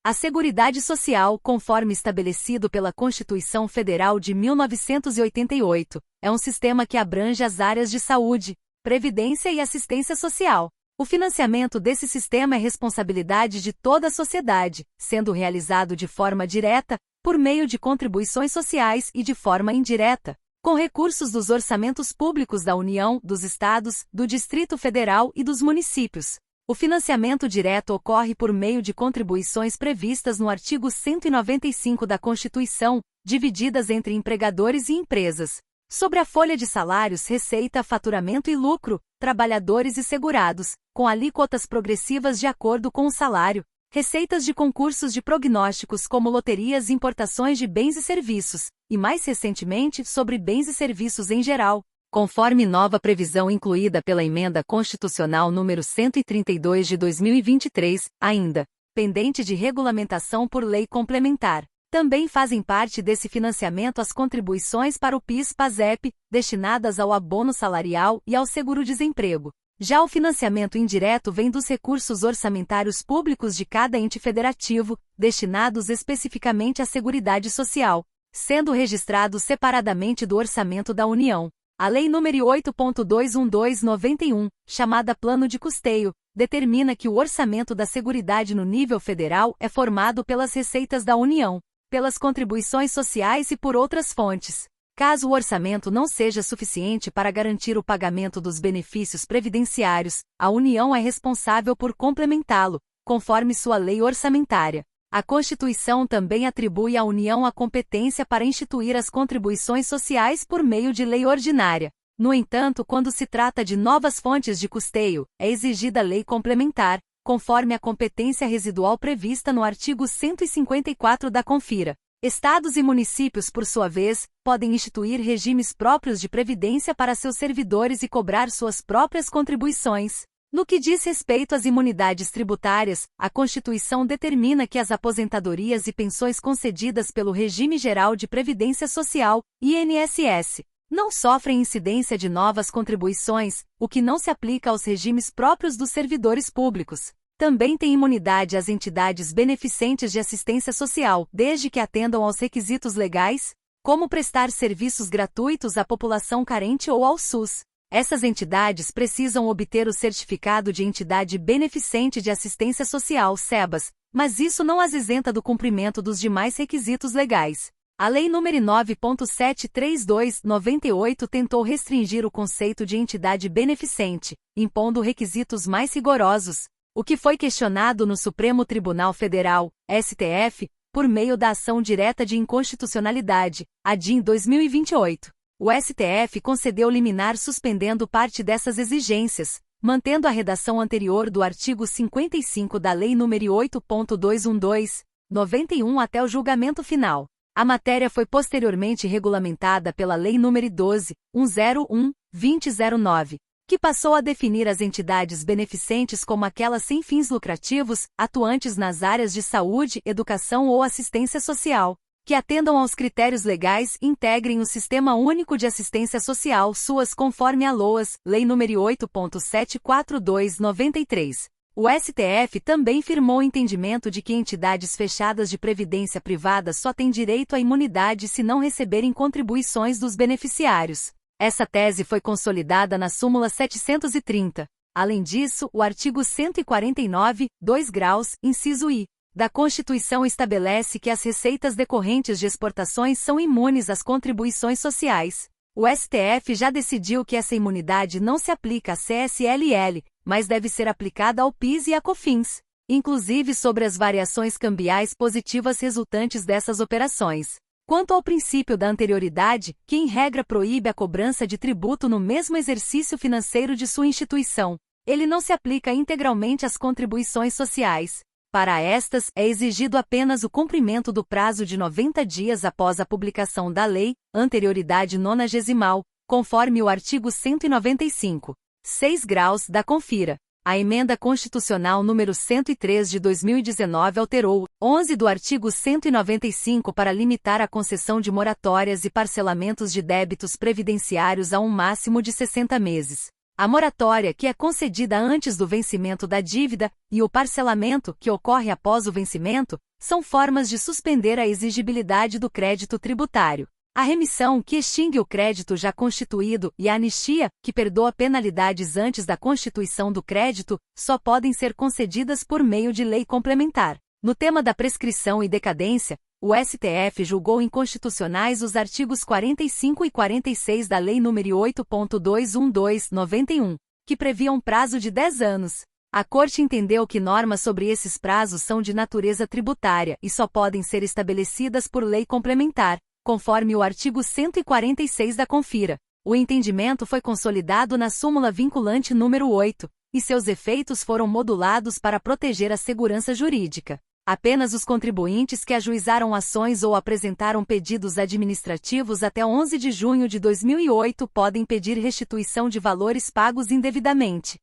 A Seguridade Social, conforme estabelecido pela Constituição Federal de 1988, é um sistema que abrange as áreas de saúde, previdência e assistência social. O financiamento desse sistema é responsabilidade de toda a sociedade, sendo realizado de forma direta, por meio de contribuições sociais e de forma indireta, com recursos dos orçamentos públicos da União, dos Estados, do Distrito Federal e dos municípios. O financiamento direto ocorre por meio de contribuições previstas no artigo 195 da Constituição, divididas entre empregadores e empresas. Sobre a folha de salários, receita, faturamento e lucro, trabalhadores e segurados, com alíquotas progressivas de acordo com o salário, receitas de concursos de prognósticos como loterias e importações de bens e serviços, e mais recentemente sobre bens e serviços em geral, conforme nova previsão incluída pela Emenda Constitucional número 132 de 2023, ainda pendente de regulamentação por lei complementar. Também fazem parte desse financiamento as contribuições para o PIS/PASEP, destinadas ao abono salarial e ao seguro-desemprego. Já o financiamento indireto vem dos recursos orçamentários públicos de cada ente federativo, destinados especificamente à Seguridade Social, sendo registrados separadamente do orçamento da União. A Lei nº 8.212/91, chamada Plano de Custeio, determina que o orçamento da Seguridade no nível federal é formado pelas receitas da União, pelas contribuições sociais e por outras fontes. Caso o orçamento não seja suficiente para garantir o pagamento dos benefícios previdenciários, a União é responsável por complementá-lo, conforme sua lei orçamentária. A Constituição também atribui à União a competência para instituir as contribuições sociais por meio de lei ordinária. No entanto, quando se trata de novas fontes de custeio, é exigida lei complementar, conforme a competência residual prevista no artigo 154 da Confira. Estados e municípios, por sua vez, podem instituir regimes próprios de previdência para seus servidores e cobrar suas próprias contribuições. No que diz respeito às imunidades tributárias, a Constituição determina que as aposentadorias e pensões concedidas pelo Regime Geral de Previdência Social, INSS, não sofrem incidência de novas contribuições, o que não se aplica aos regimes próprios dos servidores públicos. Também tem imunidade as entidades beneficentes de assistência social, desde que atendam aos requisitos legais, como prestar serviços gratuitos à população carente ou ao SUS. Essas entidades precisam obter o certificado de entidade beneficente de assistência social, SEBAS, mas isso não as isenta do cumprimento dos demais requisitos legais. A Lei nº 9.732/98 tentou restringir o conceito de entidade beneficente, impondo requisitos mais rigorosos, o que foi questionado no Supremo Tribunal Federal, STF, por meio da ação direta de inconstitucionalidade, ADIM 2028. O STF concedeu liminar suspendendo parte dessas exigências, mantendo a redação anterior do artigo 55 da Lei nº 8.212/91 até o julgamento final. A matéria foi posteriormente regulamentada pela Lei nº 12.101/2009, que passou a definir as entidades beneficentes como aquelas sem fins lucrativos, atuantes nas áreas de saúde, educação ou assistência social, que atendam aos critérios legais e integrem o Sistema Único de Assistência Social, SUAS, conforme a LOAS, Lei nº 8.742/93. O STF também firmou o entendimento de que entidades fechadas de previdência privada só têm direito à imunidade se não receberem contribuições dos beneficiários. Essa tese foi consolidada na súmula 730. Além disso, o artigo 149, 2 graus, inciso I, da Constituição estabelece que as receitas decorrentes de exportações são imunes às contribuições sociais. O STF já decidiu que essa imunidade não se aplica à CSLL, mas deve ser aplicada ao PIS e à COFINS, inclusive sobre as variações cambiais positivas resultantes dessas operações. Quanto ao princípio da anterioridade, que em regra proíbe a cobrança de tributo no mesmo exercício financeiro de sua instituição, ele não se aplica integralmente às contribuições sociais. Para estas, é exigido apenas o cumprimento do prazo de 90 dias após a publicação da lei, anterioridade nonagesimal, conforme o artigo 195. 6 graus da Confira. A Emenda Constitucional número 103 de 2019 alterou 11 do artigo 195 para limitar a concessão de moratórias e parcelamentos de débitos previdenciários a um máximo de 60 meses. A moratória, que é concedida antes do vencimento da dívida, e o parcelamento, que ocorre após o vencimento, são formas de suspender a exigibilidade do crédito tributário. A remissão, que extingue o crédito já constituído, e a anistia, que perdoa penalidades antes da constituição do crédito, só podem ser concedidas por meio de lei complementar. No tema da prescrição e decadência, o STF julgou inconstitucionais os artigos 45 e 46 da Lei nº 8.212/91, que previam prazo de 10 anos. A Corte entendeu que normas sobre esses prazos são de natureza tributária e só podem ser estabelecidas por lei complementar, conforme o artigo 146 da Confira. O entendimento foi consolidado na súmula vinculante número 8, e seus efeitos foram modulados para proteger a segurança jurídica. Apenas os contribuintes que ajuizaram ações ou apresentaram pedidos administrativos até 11 de junho de 2008 podem pedir restituição de valores pagos indevidamente.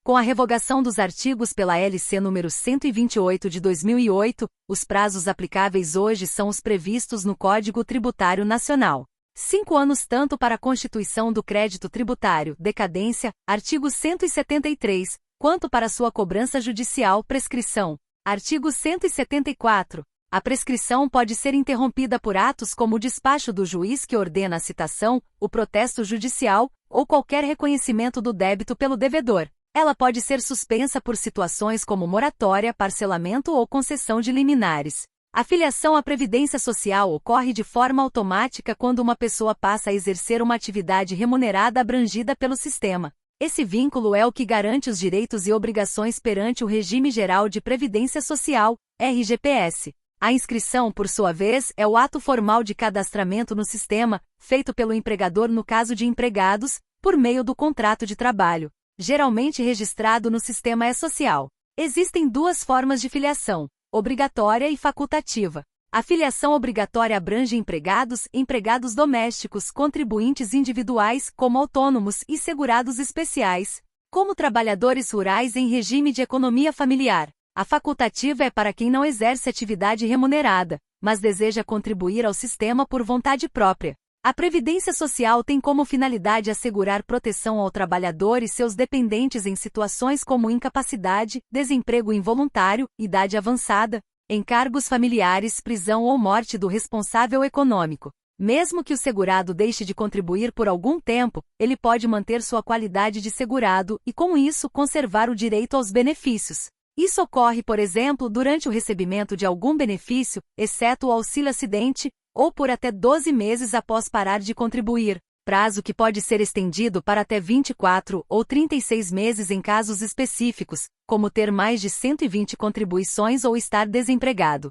Com a revogação dos artigos pela LC nº 128 de 2008, os prazos aplicáveis hoje são os previstos no Código Tributário Nacional. 5 anos tanto para a constituição do crédito tributário, decadência, artigo 173, quanto para sua cobrança judicial, prescrição. Artigo 174. A prescrição pode ser interrompida por atos como o despacho do juiz que ordena a citação, o protesto judicial, ou qualquer reconhecimento do débito pelo devedor. Ela pode ser suspensa por situações como moratória, parcelamento ou concessão de liminares. A filiação à Previdência Social ocorre de forma automática quando uma pessoa passa a exercer uma atividade remunerada abrangida pelo sistema. Esse vínculo é o que garante os direitos e obrigações perante o Regime Geral de Previdência Social, RGPS. A inscrição, por sua vez, é o ato formal de cadastramento no sistema, feito pelo empregador no caso de empregados, por meio do contrato de trabalho. Geralmente registrado no sistema E-Social. Existem duas formas de filiação, obrigatória e facultativa. A filiação obrigatória abrange empregados domésticos, contribuintes individuais, como autônomos e segurados especiais, como trabalhadores rurais em regime de economia familiar. A facultativa é para quem não exerce atividade remunerada, mas deseja contribuir ao sistema por vontade própria. A Previdência Social tem como finalidade assegurar proteção ao trabalhador e seus dependentes em situações como incapacidade, desemprego involuntário, idade avançada, encargos familiares, prisão ou morte do responsável econômico. Mesmo que o segurado deixe de contribuir por algum tempo, ele pode manter sua qualidade de segurado e, com isso, conservar o direito aos benefícios. Isso ocorre, por exemplo, durante o recebimento de algum benefício, exceto o auxílio-acidente, ou por até 12 meses após parar de contribuir, prazo que pode ser estendido para até 24 ou 36 meses em casos específicos, como ter mais de 120 contribuições ou estar desempregado.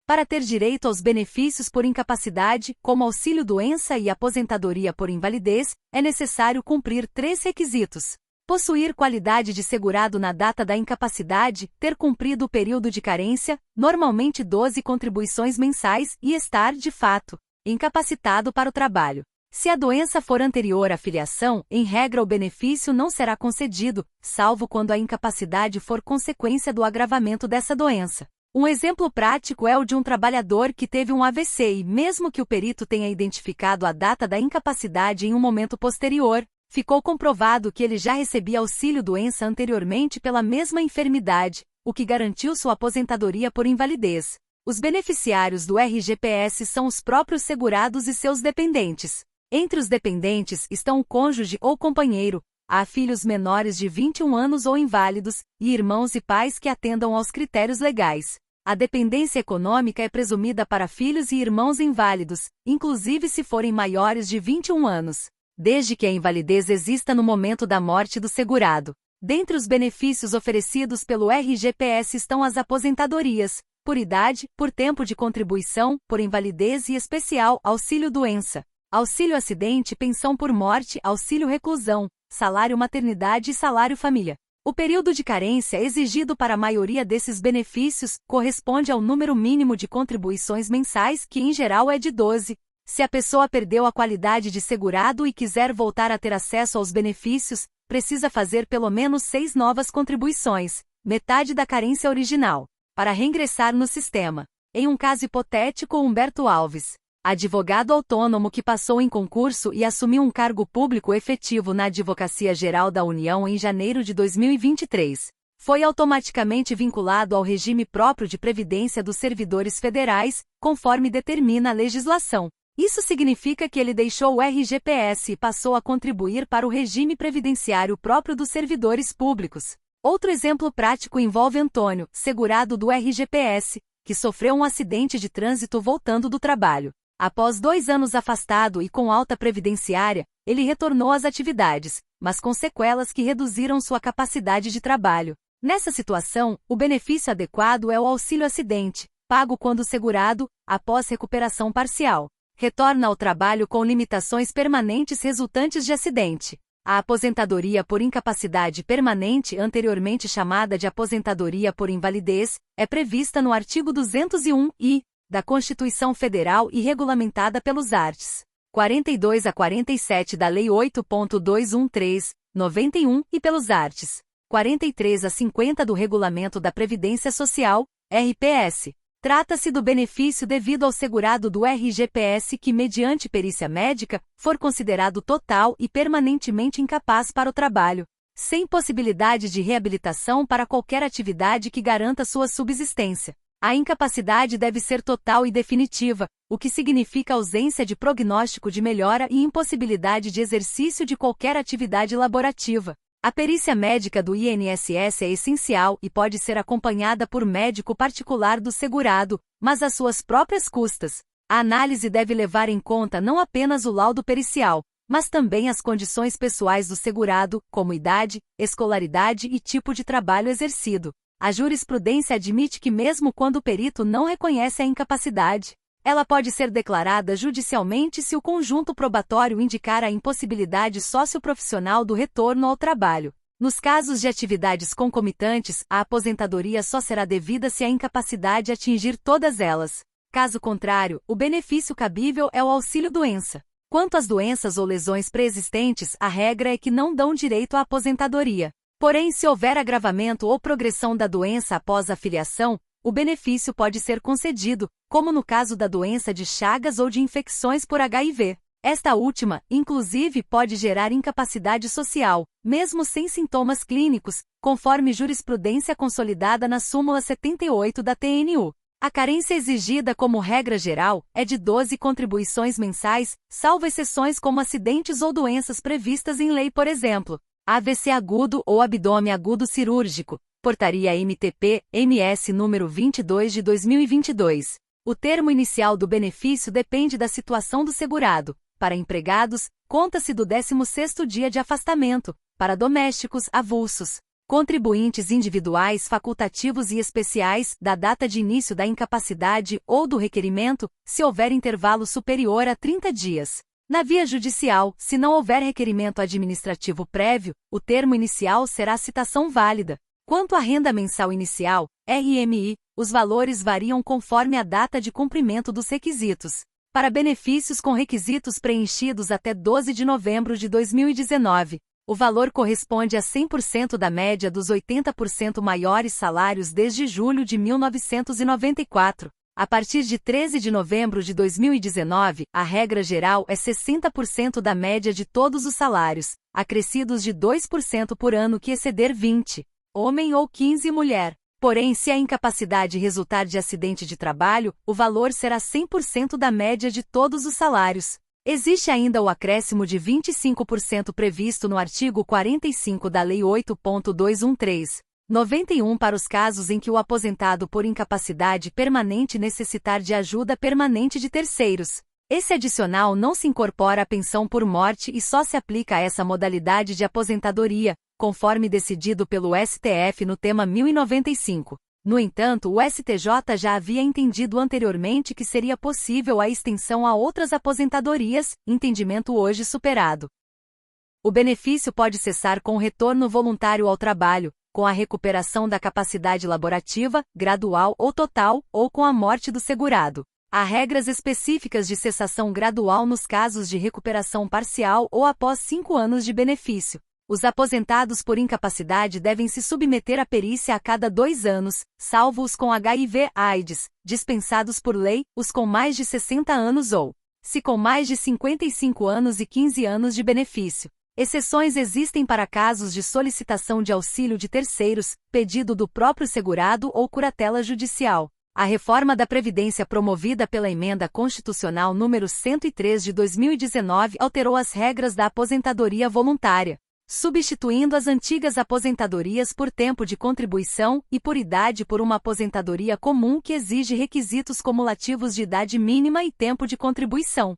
Para ter direito aos benefícios por incapacidade, como auxílio-doença e aposentadoria por invalidez, é necessário cumprir 3 requisitos. Possuir qualidade de segurado na data da incapacidade, ter cumprido o período de carência, normalmente 12 contribuições mensais, e estar, de fato, incapacitado para o trabalho. Se a doença for anterior à filiação, em regra o benefício não será concedido, salvo quando a incapacidade for consequência do agravamento dessa doença. Um exemplo prático é o de um trabalhador que teve um AVC e, mesmo que o perito tenha identificado a data da incapacidade em um momento posterior, ficou comprovado que ele já recebia auxílio-doença anteriormente pela mesma enfermidade, o que garantiu sua aposentadoria por invalidez. Os beneficiários do RGPS são os próprios segurados e seus dependentes. Entre os dependentes estão o cônjuge ou companheiro, há filhos menores de 21 anos ou inválidos, e irmãos e pais que atendam aos critérios legais. A dependência econômica é presumida para filhos e irmãos inválidos, inclusive se forem maiores de 21 anos. Desde que a invalidez exista no momento da morte do segurado. Dentre os benefícios oferecidos pelo RGPS estão as aposentadorias, por idade, por tempo de contribuição, por invalidez e especial auxílio-doença, auxílio-acidente, pensão por morte, auxílio-reclusão, salário maternidade e salário-família. O período de carência exigido para a maioria desses benefícios corresponde ao número mínimo de contribuições mensais, que em geral é de 12. Se a pessoa perdeu a qualidade de segurado e quiser voltar a ter acesso aos benefícios, precisa fazer pelo menos 6 novas contribuições, metade da carência original, para reingressar no sistema. Em um caso hipotético, Humberto Alves Advogado autônomo que passou em concurso e assumiu um cargo público efetivo na Advocacia Geral da União em janeiro de 2023. Foi automaticamente vinculado ao regime próprio de previdência dos servidores federais, conforme determina a legislação. Isso significa que ele deixou o RGPS e passou a contribuir para o regime previdenciário próprio dos servidores públicos. Outro exemplo prático envolve Antônio, segurado do RGPS, que sofreu um acidente de trânsito voltando do trabalho. Após 2 anos afastado e com alta previdenciária, ele retornou às atividades, mas com sequelas que reduziram sua capacidade de trabalho. Nessa situação, o benefício adequado é o auxílio-acidente, pago quando o segurado, após recuperação parcial, retorna ao trabalho com limitações permanentes resultantes de acidente. A aposentadoria por incapacidade permanente, anteriormente chamada de aposentadoria por invalidez, é prevista no artigo 201-I da Constituição Federal e regulamentada pelos arts. 42 a 47 da Lei 8.213, 91 e pelos arts. 43 a 50 do Regulamento da Previdência Social, RPS. Trata-se do benefício devido ao segurado do RGPS que, mediante perícia médica, for considerado total e permanentemente incapaz para o trabalho, sem possibilidade de reabilitação para qualquer atividade que garanta sua subsistência. A incapacidade deve ser total e definitiva, o que significa ausência de prognóstico de melhora e impossibilidade de exercício de qualquer atividade laborativa. A perícia médica do INSS é essencial e pode ser acompanhada por médico particular do segurado, mas às suas próprias custas. A análise deve levar em conta não apenas o laudo pericial, mas também as condições pessoais do segurado, como idade, escolaridade e tipo de trabalho exercido. A jurisprudência admite que mesmo quando o perito não reconhece a incapacidade, ela pode ser declarada judicialmente se o conjunto probatório indicar a impossibilidade socioprofissional do retorno ao trabalho. Nos casos de atividades concomitantes, a aposentadoria só será devida se a incapacidade atingir todas elas. Caso contrário, o benefício cabível é o auxílio-doença. Quanto às doenças ou lesões pré-existentes, a regra é que não dão direito à aposentadoria. Porém, se houver agravamento ou progressão da doença após a filiação, o benefício pode ser concedido, como no caso da doença de Chagas ou de infecções por HIV. Esta última, inclusive, pode gerar incapacidade social, mesmo sem sintomas clínicos, conforme jurisprudência consolidada na súmula 78 da TNU. A carência exigida como regra geral é de 12 contribuições mensais, salvo exceções como acidentes ou doenças previstas em lei, por exemplo, AVC agudo ou abdômen agudo cirúrgico, Portaria MTP-MS número 22 de 2022. O termo inicial do benefício depende da situação do segurado. Para empregados, conta-se do 16º dia de afastamento, para domésticos avulsos, contribuintes individuais facultativos e especiais, da data de início da incapacidade ou do requerimento, se houver intervalo superior a 30 dias. Na via judicial, se não houver requerimento administrativo prévio, o termo inicial será citação válida. Quanto à renda mensal inicial, RMI, os valores variam conforme a data de cumprimento dos requisitos. Para benefícios com requisitos preenchidos até 12 de novembro de 2019, o valor corresponde a 100% da média dos 80% maiores salários desde julho de 1994. A partir de 13 de novembro de 2019, a regra geral é 60% da média de todos os salários, acrescidos de 2% por ano que exceder 20, homem ou 15 mulher. Porém, se a incapacidade resultar de acidente de trabalho, o valor será 100% da média de todos os salários. Existe ainda o acréscimo de 25% previsto no artigo 45 da Lei 8.213. 91 para os casos em que o aposentado por incapacidade permanente necessitar de ajuda permanente de terceiros. Esse adicional não se incorpora à pensão por morte e só se aplica a essa modalidade de aposentadoria, conforme decidido pelo STF no tema 1095. No entanto, o STJ já havia entendido anteriormente que seria possível a extensão a outras aposentadorias, entendimento hoje superado. O benefício pode cessar com o retorno voluntário ao trabalho, com a recuperação da capacidade laborativa, gradual ou total, ou com a morte do segurado. Há regras específicas de cessação gradual nos casos de recuperação parcial ou após 5 anos de benefício. Os aposentados por incapacidade devem se submeter à perícia a cada 2 anos, salvo os com HIV/AIDS, dispensados por lei, os com mais de 60 anos ou, se com mais de 55 anos e 15 anos de benefício. Exceções existem para casos de solicitação de auxílio de terceiros, pedido do próprio segurado ou curatela judicial. A reforma da Previdência promovida pela Emenda Constitucional número 103 de 2019 alterou as regras da aposentadoria voluntária, substituindo as antigas aposentadorias por tempo de contribuição e por idade por uma aposentadoria comum que exige requisitos cumulativos de idade mínima e tempo de contribuição.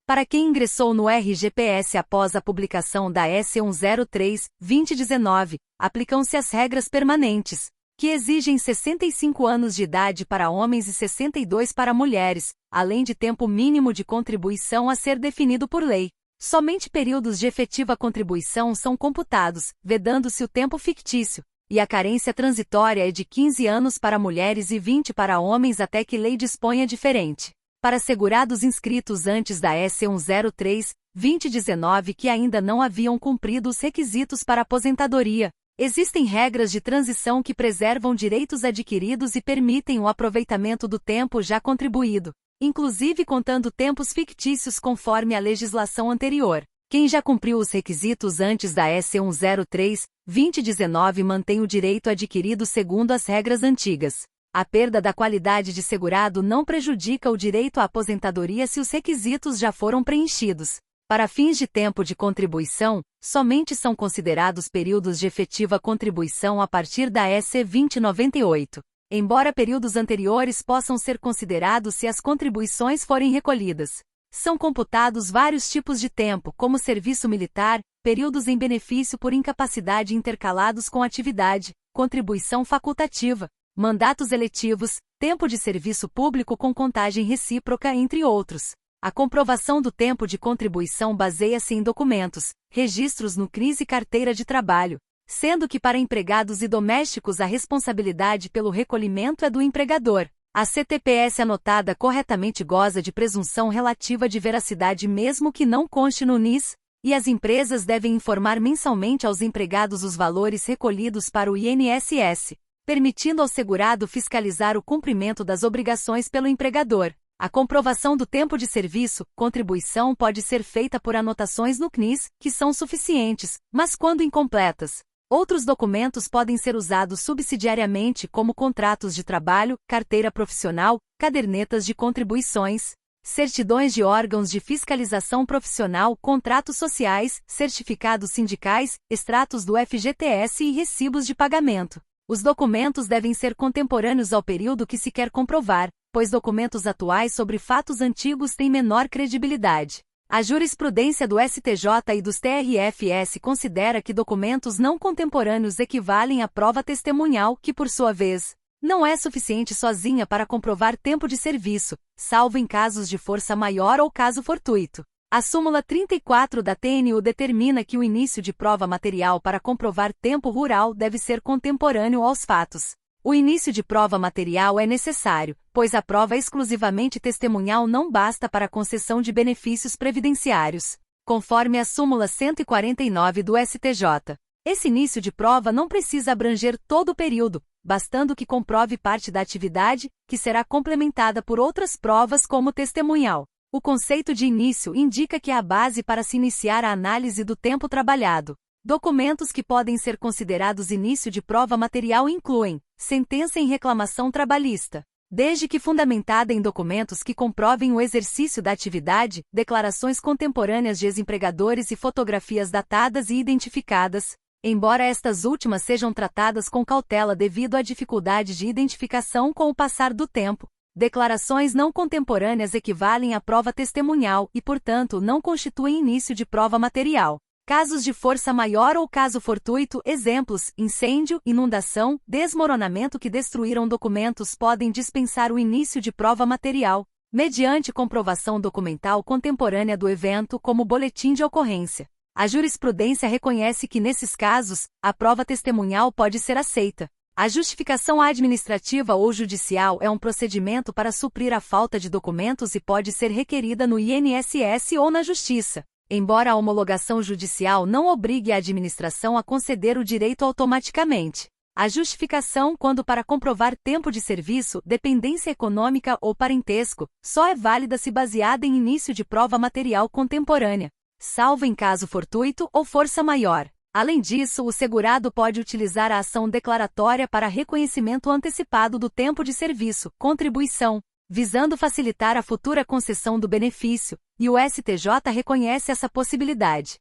Para quem ingressou no RGPS após a publicação da S. 103/2019, aplicam-se as regras permanentes, que exigem 65 anos de idade para homens e 62 para mulheres, além de tempo mínimo de contribuição a ser definido por lei. Somente períodos de efetiva contribuição são computados, vedando-se o tempo fictício, e a carência transitória é de 15 anos para mulheres e 20 para homens até que lei disponha diferente. Para segurados inscritos antes da S. 103/2019 que ainda não haviam cumprido os requisitos para aposentadoria, existem regras de transição que preservam direitos adquiridos e permitem o aproveitamento do tempo já contribuído, inclusive contando tempos fictícios conforme a legislação anterior. Quem já cumpriu os requisitos antes da S. 103/2019 mantém o direito adquirido segundo as regras antigas. A perda da qualidade de segurado não prejudica o direito à aposentadoria se os requisitos já foram preenchidos. Para fins de tempo de contribuição, somente são considerados períodos de efetiva contribuição a partir da S. 2098. Embora períodos anteriores possam ser considerados se as contribuições forem recolhidas. São computados vários tipos de tempo, como serviço militar, períodos em benefício por incapacidade intercalados com atividade, contribuição facultativa, mandatos eletivos, tempo de serviço público com contagem recíproca, entre outros. A comprovação do tempo de contribuição baseia-se em documentos, registros no CRIS e carteira de trabalho, sendo que para empregados e domésticos a responsabilidade pelo recolhimento é do empregador. A CTPS anotada corretamente goza de presunção relativa de veracidade mesmo que não conste no NIS, e as empresas devem informar mensalmente aos empregados os valores recolhidos para o INSS, permitindo ao segurado fiscalizar o cumprimento das obrigações pelo empregador. A comprovação do tempo de serviço, contribuição pode ser feita por anotações no CNIS, que são suficientes, mas quando incompletas, outros documentos podem ser usados subsidiariamente como contratos de trabalho, carteira profissional, cadernetas de contribuições, certidões de órgãos de fiscalização profissional, contratos sociais, certificados sindicais, extratos do FGTS e recibos de pagamento. Os documentos devem ser contemporâneos ao período que se quer comprovar, pois documentos atuais sobre fatos antigos têm menor credibilidade. A jurisprudência do STJ e dos TRFS considera que documentos não contemporâneos equivalem à prova testemunhal que, por sua vez, não é suficiente sozinha para comprovar tempo de serviço, salvo em casos de força maior ou caso fortuito. A súmula 34 da TNU determina que o início de prova material para comprovar tempo rural deve ser contemporâneo aos fatos. O início de prova material é necessário, pois a prova exclusivamente testemunhal não basta para a concessão de benefícios previdenciários, conforme a súmula 149 do STJ. Esse início de prova não precisa abranger todo o período, bastando que comprove parte da atividade, que será complementada por outras provas como testemunhal. O conceito de início indica que é a base para se iniciar a análise do tempo trabalhado. Documentos que podem ser considerados início de prova material incluem sentença em reclamação trabalhista, desde que fundamentada em documentos que comprovem o exercício da atividade, declarações contemporâneas de ex-empregadores e fotografias datadas e identificadas, embora estas últimas sejam tratadas com cautela devido à dificuldade de identificação com o passar do tempo. Declarações não contemporâneas equivalem à prova testemunhal e, portanto, não constituem início de prova material. Casos de força maior ou caso fortuito, exemplos, incêndio, inundação, desmoronamento que destruíram documentos podem dispensar o início de prova material, mediante comprovação documental contemporânea do evento como boletim de ocorrência. A jurisprudência reconhece que, nesses casos, a prova testemunhal pode ser aceita. A justificação administrativa ou judicial é um procedimento para suprir a falta de documentos e pode ser requerida no INSS ou na Justiça. embora a homologação judicial não obrigue a administração a conceder o direito automaticamente. A justificação quando para comprovar tempo de serviço, dependência econômica ou parentesco, só é válida se baseada em início de prova material contemporânea, salvo em caso fortuito ou força maior. Além disso, o segurado pode utilizar a ação declaratória para reconhecimento antecipado do tempo de serviço, contribuição, visando facilitar a futura concessão do benefício, e o STJ reconhece essa possibilidade.